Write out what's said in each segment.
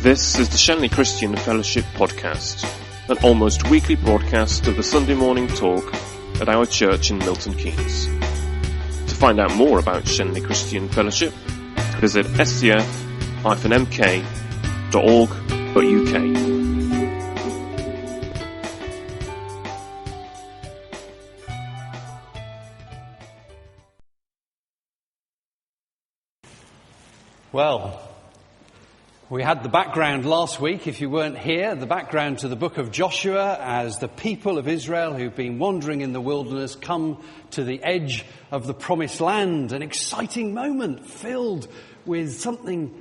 This is the Shenley Christian Fellowship Podcast, an almost weekly broadcast of the Sunday morning talk at our church in Milton Keynes. To find out more about Shenley Christian Fellowship, visit scf-mk.org.uk. Well, we had the background last week, if you weren't here, the background to the book of Joshua as the people of Israel who've been wandering in the wilderness come to the edge of the promised land. An exciting moment filled with something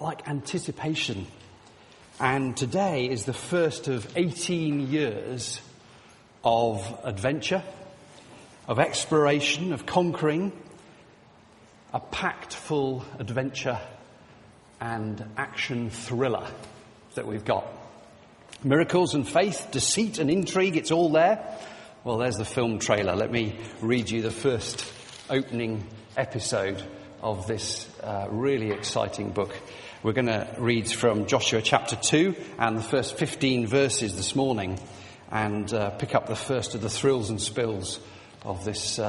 like anticipation. And today is the first of 18 years of adventure, of exploration, of conquering, a packed full adventure and action thriller that we've got. Miracles and faith, deceit and intrigue, it's all there. Well, there's the film trailer. Let me read you the first opening episode of this really exciting book. We're going to read from Joshua chapter 2 and the first 15 verses this morning and pick up the first of the thrills and spills of this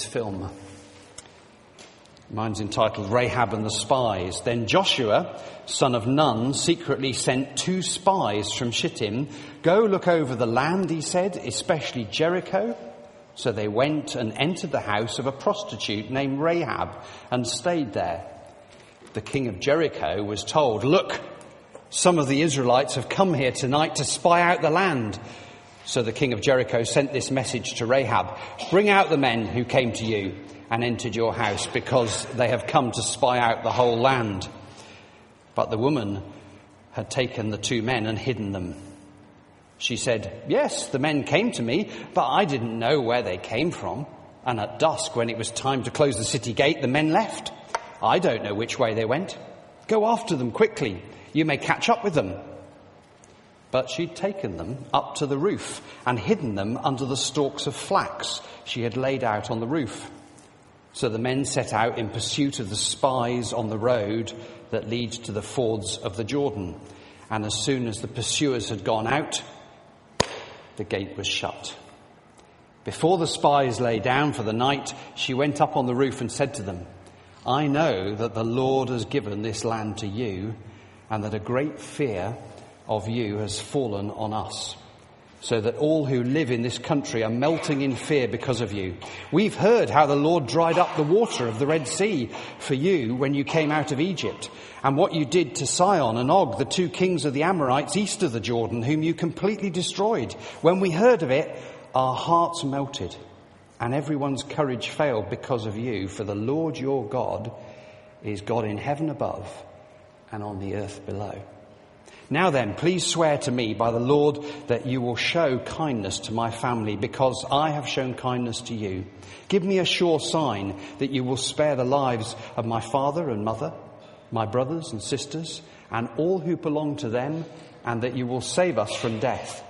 film. Mine's entitled Rahab and the Spies. Then Joshua, son of Nun, secretly sent 2 spies from Shittim. Go look over the land, he said, especially Jericho. So they went and entered the house of a prostitute named Rahab and stayed there. The king of Jericho was told, look, some of the Israelites have come here tonight to spy out the land. So the king of Jericho sent this message to Rahab, bring out the men who came to you and entered your house, because they have come to spy out the whole land. But the woman had taken the 2 men and hidden them. She said, yes, the men came to me, but I didn't know where they came from. And at dusk, when it was time to close the city gate, the men left. I don't know which way they went. Go after them quickly. You may catch up with them. But she'd taken them up to the roof and hidden them under the stalks of flax she had laid out on the roof. So the men set out in pursuit of the spies on the road that leads to the fords of the Jordan. And as soon as the pursuers had gone out, the gate was shut. Before the spies lay down for the night, she went up on the roof and said to them, I know that the Lord has given this land to you, and that a great fear of you has fallen on us, so that all who live in this country are melting in fear because of you. We've heard how the Lord dried up the water of the Red Sea for you when you came out of Egypt, and what you did to Sihon and Og, the 2 kings of the Amorites east of the Jordan, whom you completely destroyed. When we heard of it, our hearts melted, and everyone's courage failed because of you. For the Lord your God is God in heaven above and on the earth below. Now then, please swear to me by the Lord that you will show kindness to my family, because I have shown kindness to you. Give me a sure sign that you will spare the lives of my father and mother, my brothers and sisters, and all who belong to them, and that you will save us from death.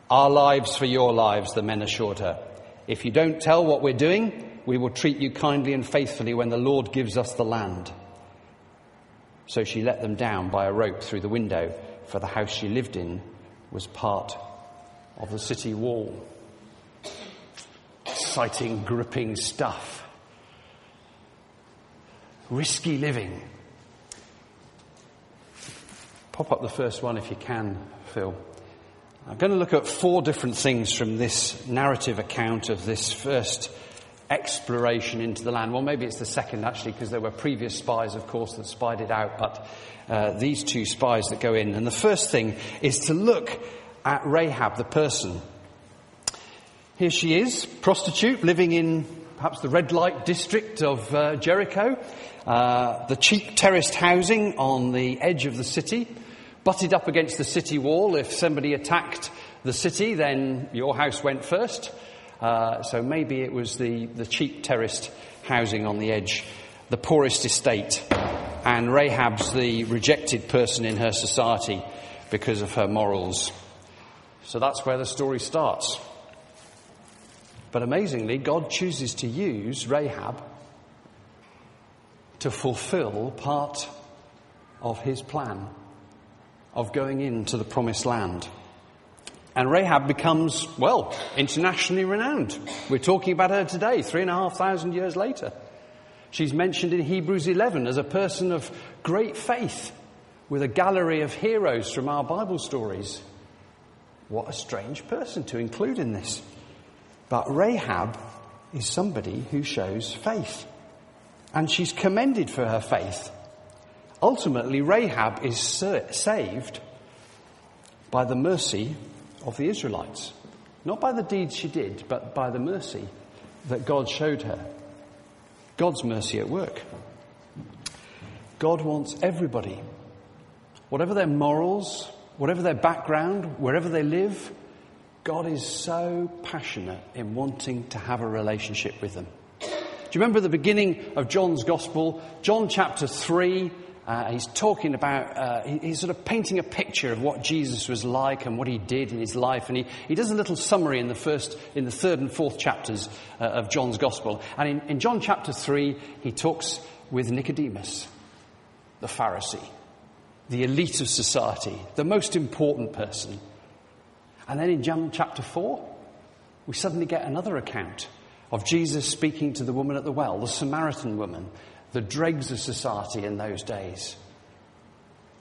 Our lives for your lives, the men assured her. If you don't tell what we're doing, we will treat you kindly and faithfully when the Lord gives us the land. So she let them down by a rope through the window, for the house she lived in was part of the city wall. Exciting, gripping stuff. Risky living. Pop up the first one if you can, Phil. I'm going to look at 4 different things from this narrative account of this first exploration into the land. Well, maybe it's the second, actually, because there were previous spies, of course, that spied it out, but these 2 spies that go in. And the first thing is to look at Rahab, the person. Here she is, prostitute, living in perhaps the red light district of Jericho, the cheap terraced housing on the edge of the city, butted up against the city wall. If somebody attacked the city, then your house went first. So maybe it was the cheap terraced housing on the edge, the poorest estate, and Rahab's the rejected person in her society because of her morals. So that's where the story starts. But amazingly, God chooses to use Rahab to fulfill part of his plan. of going into the promised land. And Rahab becomes, well, internationally renowned. We're talking about her today, 3,500 years later. She's mentioned in Hebrews 11 as a person of great faith, with a gallery of heroes from our Bible stories. What a strange person to include in this. But Rahab is somebody who shows faith. And she's commended for her faith. Ultimately, Rahab is saved by the mercy of the Israelites. Not by the deeds she did, but by the mercy that God showed her. God's mercy at work. God wants everybody, whatever their morals, whatever their background, wherever they live, God is so passionate in wanting to have a relationship with them. Do you remember the beginning of John's Gospel? John chapter 3, he's talking about, he's sort of painting a picture of what Jesus was like and what he did in his life. And he does a little summary in the third and fourth chapters of John's Gospel. And in John chapter 3, he talks with Nicodemus, the Pharisee, the elite of society, the most important person. And then in John chapter 4, we suddenly get another account of Jesus speaking to the woman at the well, the Samaritan woman, the dregs of society in those days.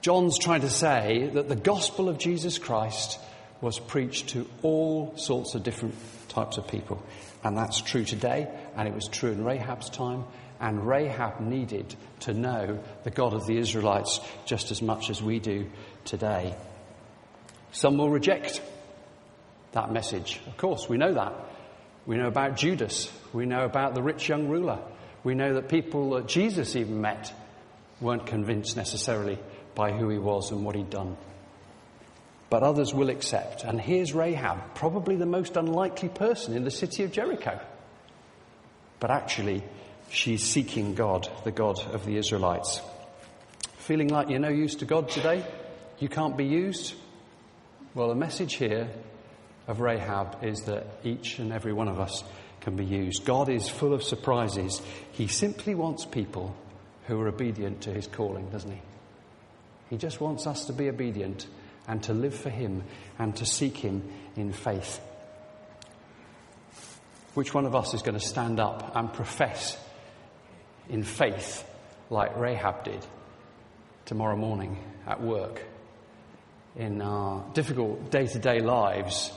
John's trying to say that the gospel of Jesus Christ was preached to all sorts of different types of people. And that's true today, and it was true in Rahab's time. And Rahab needed to know the God of the Israelites just as much as we do today. Some will reject that message. Of course, we know that. We know about Judas. We know about the rich young ruler. We know that people that Jesus even met weren't convinced necessarily by who he was and what he'd done. But others will accept. And here's Rahab, probably the most unlikely person in the city of Jericho. But actually, she's seeking God, the God of the Israelites. Feeling like you're no use to God today? You can't be used? Well, the message here of Rahab is that each and every one of us can be used. God is full of surprises. He simply wants people who are obedient to his calling, doesn't he? He just wants us to be obedient and to live for him and to seek him in faith. Which one of us is going to stand up and profess in faith like Rahab did tomorrow morning at work, in our difficult day-to-day lives?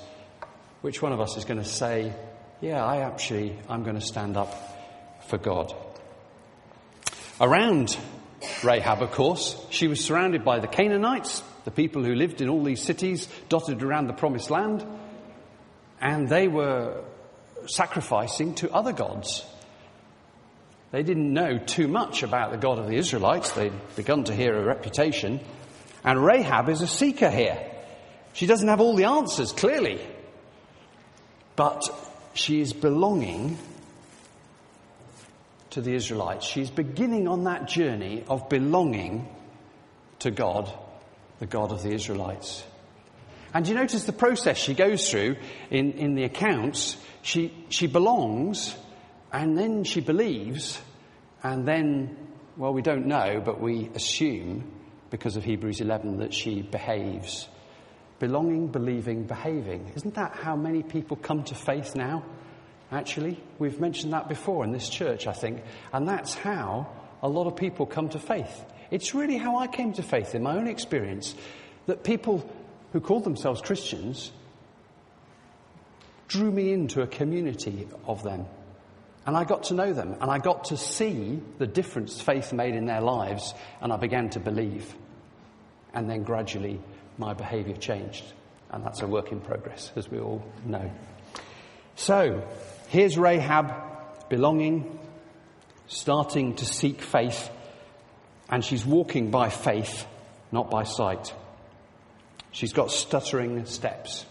Which one of us is going to say, yeah, I'm going to stand up for God? Around Rahab, of course, she was surrounded by the Canaanites, the people who lived in all these cities dotted around the promised land, and they were sacrificing to other gods. They didn't know too much about the God of the Israelites. They'd begun to hear a reputation. And Rahab is a seeker here. She doesn't have all the answers, clearly. But she is belonging to the Israelites. She's beginning on that journey of belonging to God, the God of the Israelites. And you notice the process she goes through in the accounts. She belongs, and then she believes, and then, well, we don't know, but we assume, because of Hebrews 11, that she behaves. Belonging, believing, behaving. Isn't that how many people come to faith now? Actually, we've mentioned that before in this church, I think. And that's how a lot of people come to faith. It's really how I came to faith in my own experience, that people who called themselves Christians drew me into a community of them. And I got to know them, and I got to see the difference faith made in their lives, and I began to believe. And then gradually my behaviour changed. And that's a work in progress, as we all know. So, here's Rahab belonging, starting to seek faith, and she's walking by faith, not by sight. She's got stuttering steps.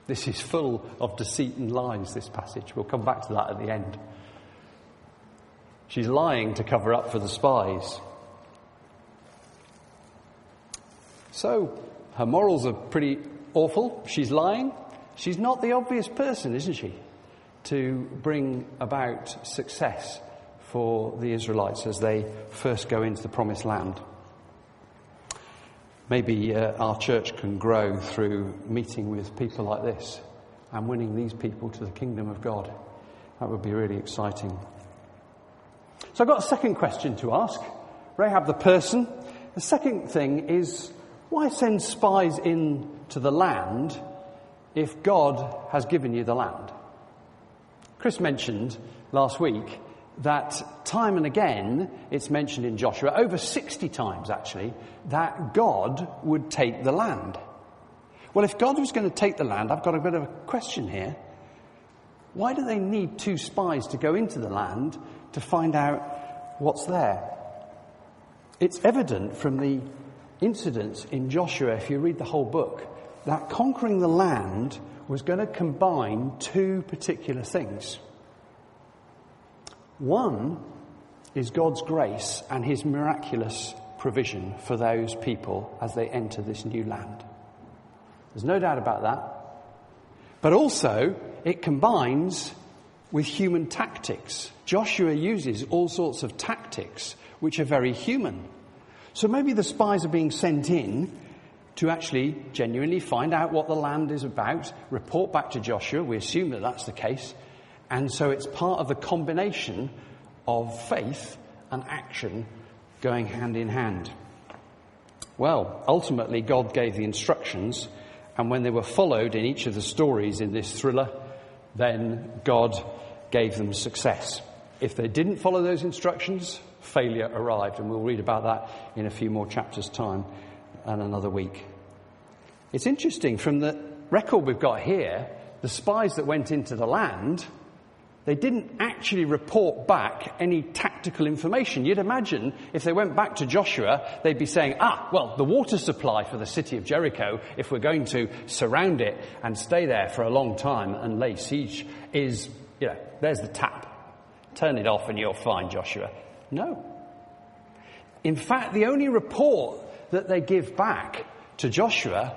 This is full of deceit and lies, this passage. We'll come back to that at the end. She's lying to cover up for the spies. So, her morals are pretty awful. She's lying. She's not the obvious person, isn't she, to bring about success for the Israelites as they first go into the promised land. Maybe our church can grow through meeting with people like this and winning these people to the kingdom of God. That would be really exciting. So I've got a second question to ask. Rahab the person. The second thing is, why send spies into the land if God has given you the land? Chris mentioned last week that time and again, it's mentioned in Joshua, over 60 times actually, that God would take the land. Well, if God was going to take the land, I've got a bit of a question here. Why do they need 2 spies to go into the land to find out what's there? It's evident from the incidents in Joshua, if you read the whole book, that conquering the land was going to combine 2 particular things. One is God's grace and his miraculous provision for those people as they enter this new land. There's no doubt about that. But also, it combines with human tactics. Joshua uses all sorts of tactics which are very human. So maybe the spies are being sent in to actually genuinely find out what the land is about, report back to Joshua. We assume that that's the case. And so it's part of the combination of faith and action going hand in hand. Well, ultimately God gave the instructions, and when they were followed in each of the stories in this thriller, then God gave them success. If they didn't follow those instructions, failure arrived, and we'll read about that in a few more chapters' time and another week. It's interesting, from the record we've got here, the spies that went into the land, they didn't actually report back any tactical information. You'd imagine if they went back to Joshua, they'd be saying, well, the water supply for the city of Jericho, if we're going to surround it and stay there for a long time and lay siege, is, there's the tap. Turn it off and you're fine, Joshua. No. In fact, the only report that they give back to Joshua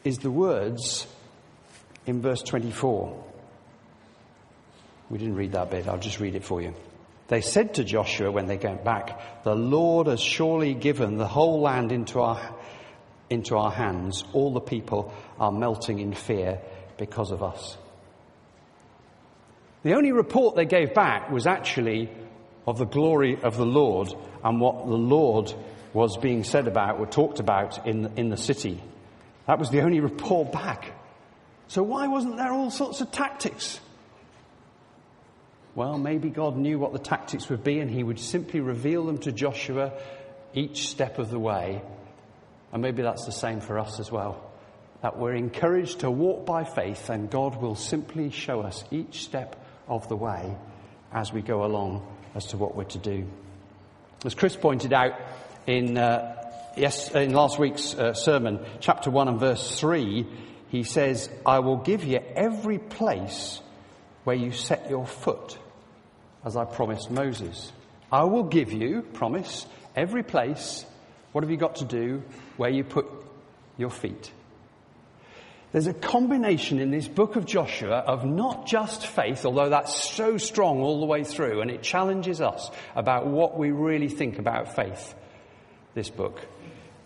is the words in verse 24. We didn't read that bit. I'll just read it for you. They said to Joshua when they came back, "The Lord has surely given the whole land into our hands. All the people are melting in fear because of us." The only report they gave back was actually of the glory of the Lord and what the Lord was being said about or talked about in the city. That was the only report back. So why wasn't there all sorts of tactics? Well, maybe God knew what the tactics would be and he would simply reveal them to Joshua each step of the way. And maybe that's the same for us as well. That we're encouraged to walk by faith and God will simply show us each step of the way as we go along as to what we're to do. As Chris pointed out in last week's sermon, chapter 1 and verse 3, he says, "I will give you every place where you set your foot, as I promised Moses." I will give you, promise, every place. What have you got to do? Where you put your feet. There's a combination in this book of Joshua of not just faith, although that's so strong all the way through, and it challenges us about what we really think about faith, this book.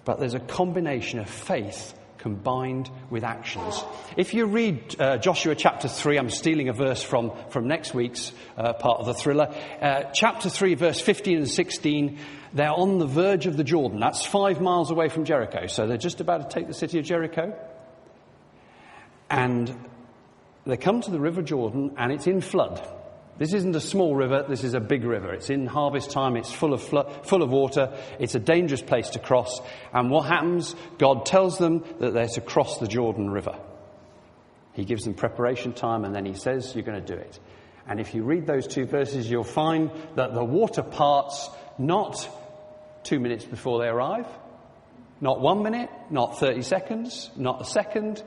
But there's a combination of faith combined with actions. If you read Joshua chapter 3, I'm stealing a verse from next week's part of the thriller. Chapter 3, verse 15 and 16, they're on the verge of the Jordan. That's 5 miles away from Jericho. So they're just about to take the city of Jericho. And they come to the River Jordan and it's in flood. This isn't a small river, this is a big river. It's in harvest time, it's full of water, it's a dangerous place to cross. And what happens? God tells them that they're to cross the Jordan River. He gives them preparation time and then he says, you're going to do it. And if you read those 2 verses, you'll find that the water parts not 2 minutes before they arrive, not 1 minute, not 30 seconds, not a second,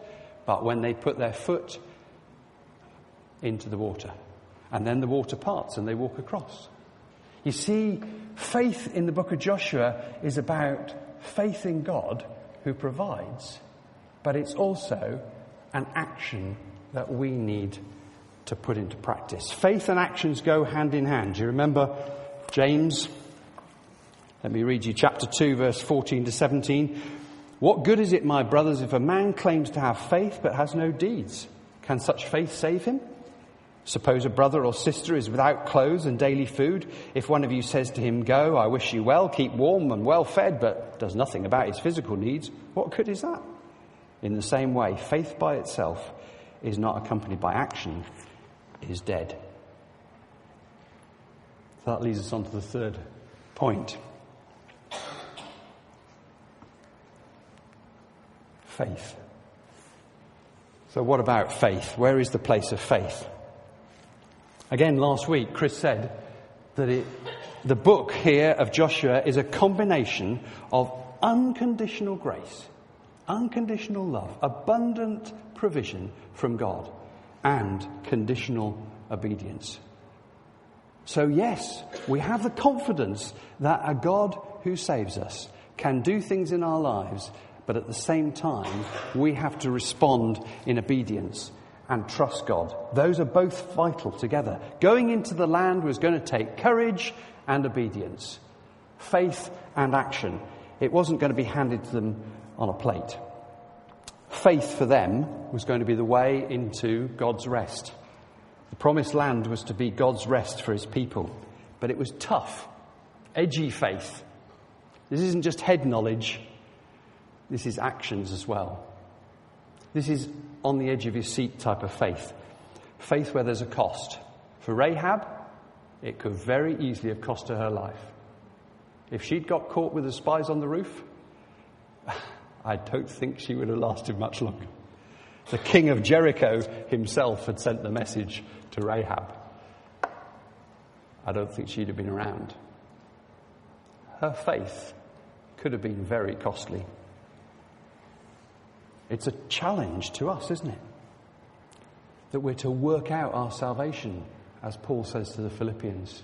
but when they put their foot into the water. And then the water parts and they walk across. You see, faith in the book of Joshua is about faith in God who provides, but it's also an action that we need to put into practice. Faith and actions go hand in hand. Do you remember James? Let me read you chapter 2, verse 14 to 17. What good is it, my brothers, if a man claims to have faith but has no deeds? Can such faith save him? Suppose a brother or sister is without clothes and daily food. If one of you says to him, "Go, I wish you well, keep warm and well fed," but does nothing about his physical needs, what good is that? In the same way, faith by itself is not accompanied by action, is dead. So that leads us on to the third point. Faith. So what about faith? Where is the place of faith? Again, last week, Chris said that the book here of Joshua is a combination of unconditional grace, unconditional love, abundant provision from God, and conditional obedience. So yes, we have the confidence that a God who saves us can do things in our lives, but at the same time, we have to respond in obedience and trust God. Those are both vital together. Going into the land was going to take courage and obedience, faith and action. It wasn't going to be handed to them on a plate. Faith for them was going to be the way into God's rest. The promised land was to be God's rest for his people. But it was tough, edgy faith. This isn't just head knowledge. This is actions as well. This is on the edge of your seat type of faith. Faith where there's a cost. For Rahab, it could very easily have cost her life. If she'd got caught with the spies on the roof, I don't think she would have lasted much longer. The king of Jericho himself had sent the message to Rahab. I don't think she'd have been around. Her faith could have been very costly. It's a challenge to us, isn't it? That we're to work out our salvation, as Paul says to the Philippians.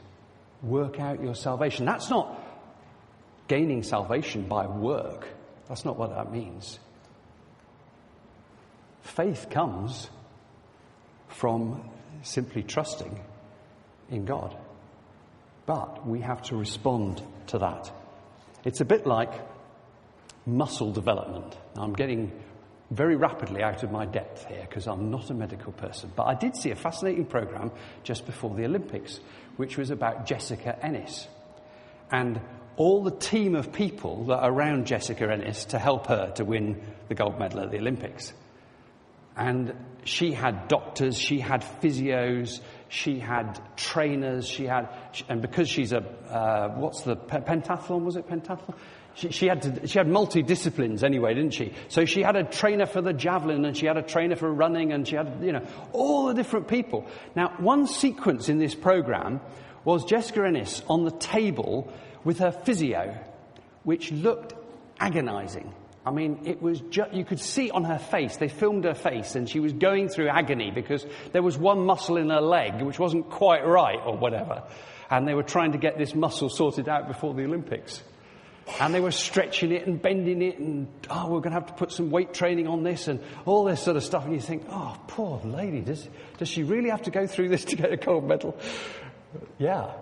Work out your salvation. That's not gaining salvation by work. That's not what that means. Faith comes from simply trusting in God. But we have to respond to that. It's a bit like muscle development. Now, I'm getting very rapidly out of my depth here because I'm not a medical person. But I did see a fascinating programme just before the Olympics, which was about Jessica Ennis. And all the team of people that are around Jessica Ennis to help her to win the gold medal at the Olympics. And she had doctors, she had physios, she had trainers, and because she's a, pentathlon, was it pentathlon? She had multidisciplines anyway, didn't she? So she had a trainer for the javelin, and she had a trainer for running, and she had, all the different people. Now, one sequence in this program was Jessica Ennis on the table with her physio, which looked agonizing. I mean, it was you could see on her face, they filmed her face, and she was going through agony because there was one muscle in her leg which wasn't quite right or whatever. And they were trying to get this muscle sorted out before the Olympics. And they were stretching it and bending it and, we're going to have to put some weight training on this and all this sort of stuff. And you think, oh, poor lady, does she really have to go through this to get a gold medal? Yeah.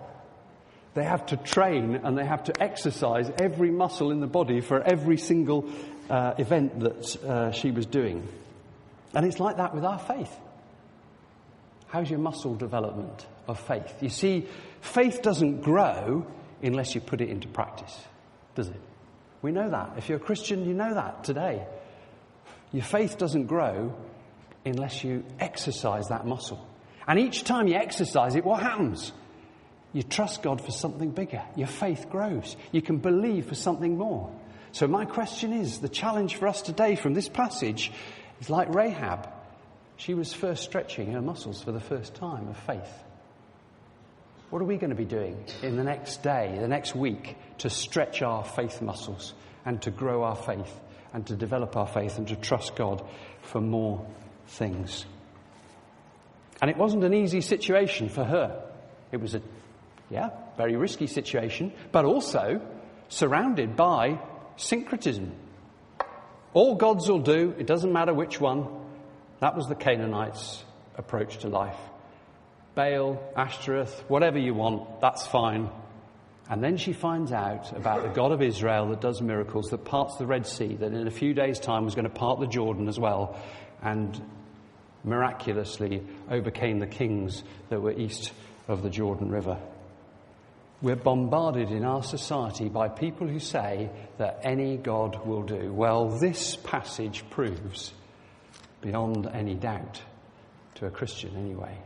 They have to train and they have to exercise every muscle in the body for every single event that she was doing. And it's like that with our faith. How's your muscle development of faith? You see, faith doesn't grow unless you put it into practice, does it? We know that. If you're a Christian, you know that today. Your faith doesn't grow unless you exercise that muscle. And each time you exercise it, what happens? You trust God for something bigger. Your faith grows. You can believe for something more. So my question is, the challenge for us today from this passage is like Rahab. She was first stretching her muscles for the first time of faith. What are we going to be doing in the next day, the next week, to stretch our faith muscles and to grow our faith and to develop our faith and to trust God for more things? And it wasn't an easy situation for her. It was a very risky situation, but also surrounded by syncretism. All gods will do, it doesn't matter which one. That was the Canaanites' approach to life. Baal, Ashtoreth, whatever you want, that's fine. And then she finds out about the God of Israel that does miracles, that parts the Red Sea, that in a few days' time was going to part the Jordan as well, and miraculously overcame the kings that were east of the Jordan River. We're bombarded in our society by people who say that any God will do. Well, this passage proves, beyond any doubt, to a Christian anyway,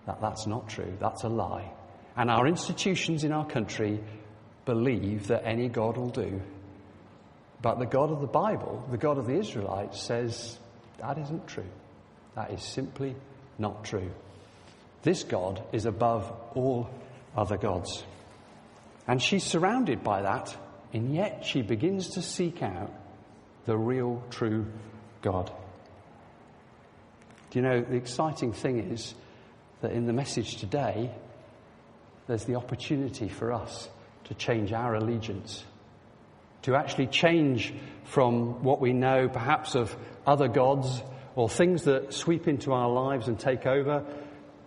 that that's not true. That's a lie. And our institutions in our country believe that any God will do. But the God of the Bible, the God of the Israelites, says that isn't true. That is simply not true. This God is above all other gods. And she's surrounded by that, and yet she begins to seek out the real, true God. Do you know, the exciting thing is that in the message today, there's the opportunity for us to change our allegiance, to actually change from what we know perhaps of other gods or things that sweep into our lives and take over.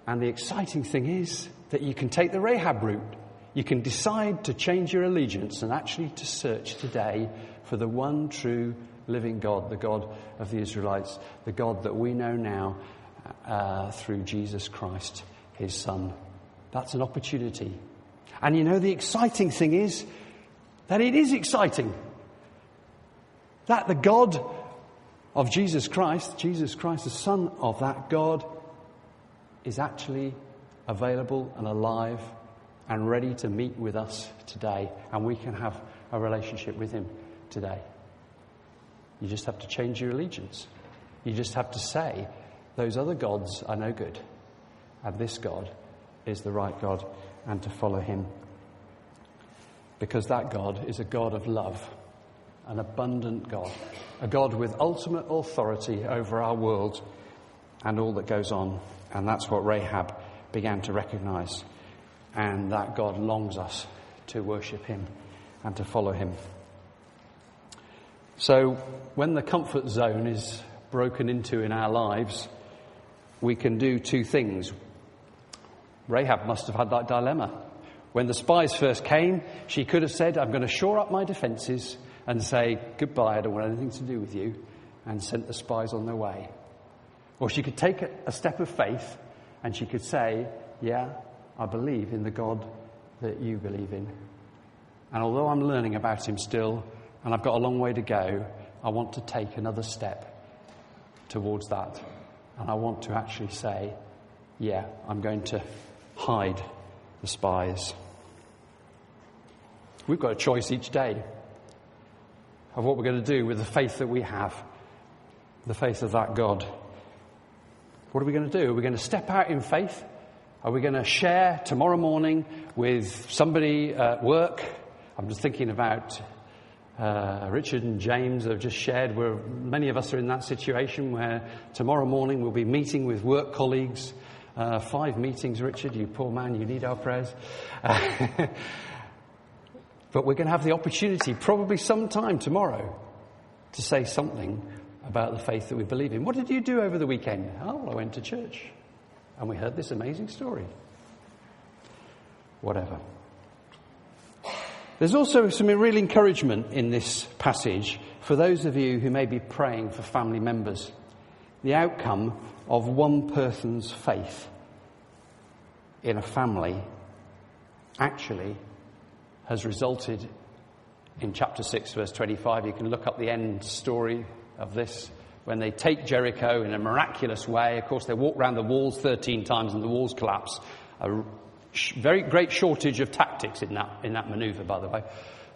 And the exciting thing is that you can take the Rahab route. You can decide to change your allegiance and actually to search today for the one true living God, the God of the Israelites, the God that we know now through Jesus Christ, his Son. That's an opportunity. And you know, the exciting thing is that it is exciting. That the God of Jesus Christ, the Son of that God, is actually available and alive and ready to meet with us today. And we can have a relationship with him today. You just have to change your allegiance. You just have to say, those other gods are no good. And this God is the right God, and to follow him. Because that God is a God of love, an abundant God, a God with ultimate authority over our world and all that goes on. And that's what Rahab began to recognize. And that God longs us to worship him and to follow him. So when the comfort zone is broken into in our lives, we can do two things. Rahab must have had that dilemma. When the spies first came, she could have said, I'm going to shore up my defences and say, goodbye, I don't want anything to do with you, and sent the spies on their way. Or she could take a step of faith and she could say, yeah, I believe in the God that you believe in. And although I'm learning about him still, and I've got a long way to go, I want to take another step towards that. And I want to actually say, yeah, I'm going to hide the spies. We've got a choice each day of what we're going to do with the faith that we have, the faith of that God. What are we going to do? Are we going to step out in faith? Are we going to share tomorrow morning with somebody at work? I'm just thinking about Richard and James have just shared where many of us are in that situation where tomorrow morning we'll be meeting with work colleagues. 5 meetings, Richard, you poor man, you need our prayers. But we're going to have the opportunity, probably sometime tomorrow, to say something about the faith that we believe in. What did you do over the weekend? Oh, well, I went to church and we heard this amazing story. Whatever. There's also some real encouragement in this passage for those of you who may be praying for family members. The outcome of one person's faith in a family actually has resulted in chapter 6, verse 25. You can look up the end story of this. When they take Jericho in a miraculous way, of course, they walk around the walls 13 times and the walls collapse. A very great shortage of tactics in that maneuver, by the way.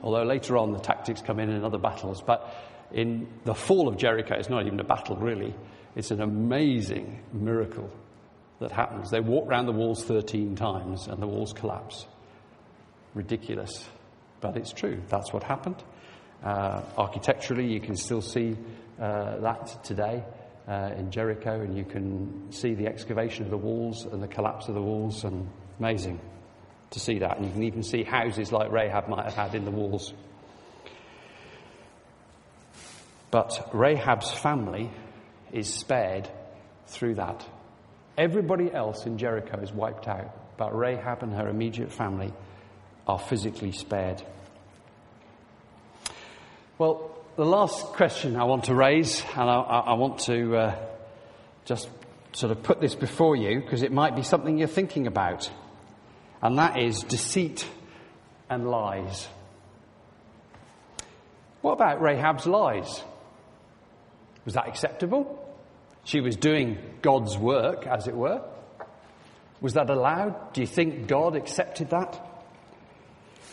Although later on the tactics come in other battles. But in the fall of Jericho, it's not even a battle, really. It's an amazing miracle that happens. They walk around the walls 13 times and the walls collapse. Ridiculous. But it's true. That's what happened. Architecturally, you can still see that today in Jericho, and you can see the excavation of the walls and the collapse of the walls, and amazing to see that. And you can even see houses like Rahab might have had in the walls. But Rahab's family is spared through that. Everybody else in Jericho is wiped out, but Rahab and her immediate family are physically spared. Well, the last question I want to raise, and I want to just sort of put this before you, because it might be something you're thinking about, and that is deceit and lies. What about Rahab's lies? Was that acceptable? She was doing God's work, as it were. Was that allowed? Do you think God accepted that?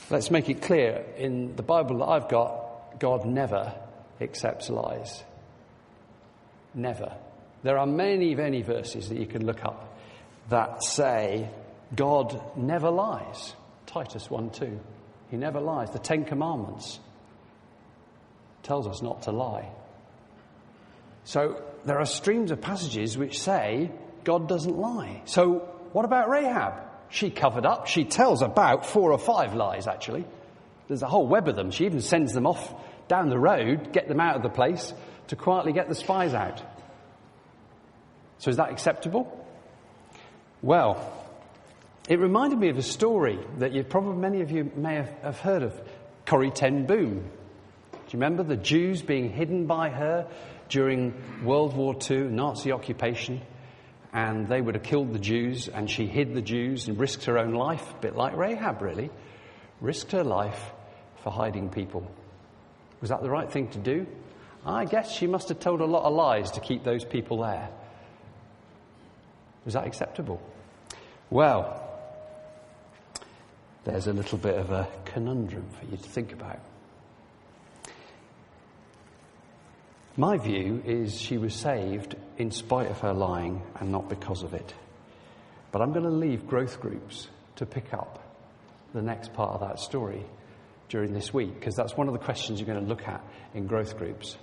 Let's make it clear, in the Bible that I've got, God never accepts lies. Never. There are many, many verses that you can look up that say God never lies. Titus 1:2. He never lies. The Ten Commandments tells us not to lie. So there are streams of passages which say God doesn't lie. So what about Rahab? She covered up. She tells about 4 or 5 lies, actually. There's a whole web of them. She even sends them off down the road, get them out of the place, to quietly get the spies out. So is that acceptable? Well, it reminded me of a story that many of you may have heard of, Corrie ten Boom. Do you remember the Jews being hidden by her during World War II, Nazi occupation? And they would have killed the Jews, and she hid the Jews and risked her own life, a bit like Rahab, really. Risked her life for hiding people. Was that the right thing to do? I guess she must have told a lot of lies to keep those people there. Was that acceptable? Well, there's a little bit of a conundrum for you to think about. My view is she was saved in spite of her lying and not because of it. But I'm going to leave growth groups to pick up the next part of that story during this week, because that's one of the questions you're going to look at in growth groups.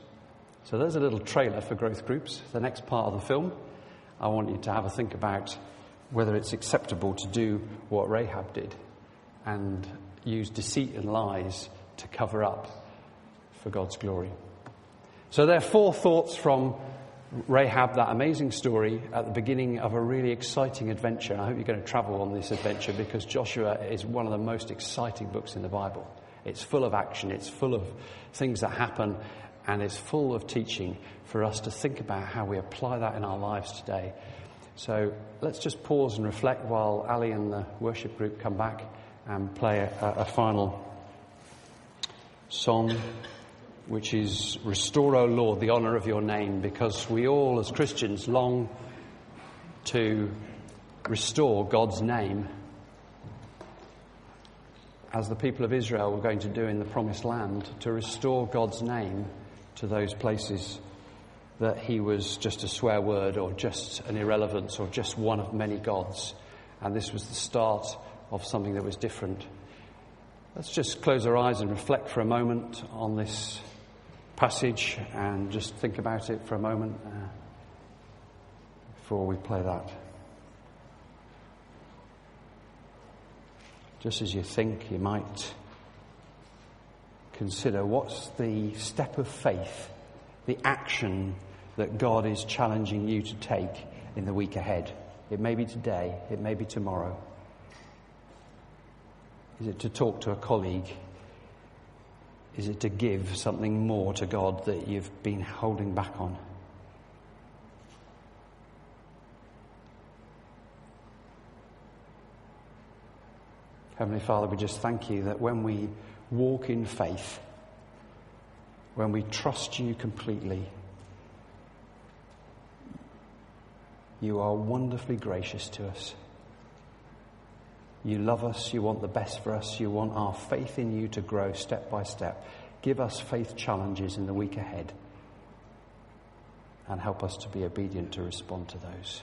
So there's a little trailer for growth groups. The next part of the film, I want you to have a think about whether it's acceptable to do what Rahab did and use deceit and lies to cover up for God's glory. So there are 4 thoughts from Rahab, that amazing story at the beginning of a really exciting adventure. And I hope you're going to travel on this adventure, because Joshua is one of the most exciting books in the Bible. It's full of action, it's full of things that happen, and it's full of teaching for us to think about how we apply that in our lives today. So let's just pause and reflect while Ali and the worship group come back and play a final song, which is Restore, O Lord, the honour of your name, because we all as Christians long to restore God's name, as the people of Israel were going to do in the Promised Land, to restore God's name to those places that he was just a swear word or just an irrelevance or just one of many gods. And this was the start of something that was different. Let's just close our eyes and reflect for a moment on this passage and just think about it for a moment before we play that. Just as you think, you might consider what's the step of faith, the action that God is challenging you to take in the week ahead. It may be today, it may be tomorrow. Is it to talk to a colleague? Is it to give something more to God that you've been holding back on? Heavenly Father, we just thank you that when we walk in faith, when we trust you completely, you are wonderfully gracious to us. You love us, you want the best for us, you want our faith in you to grow step by step. Give us faith challenges in the week ahead and help us to be obedient to respond to those.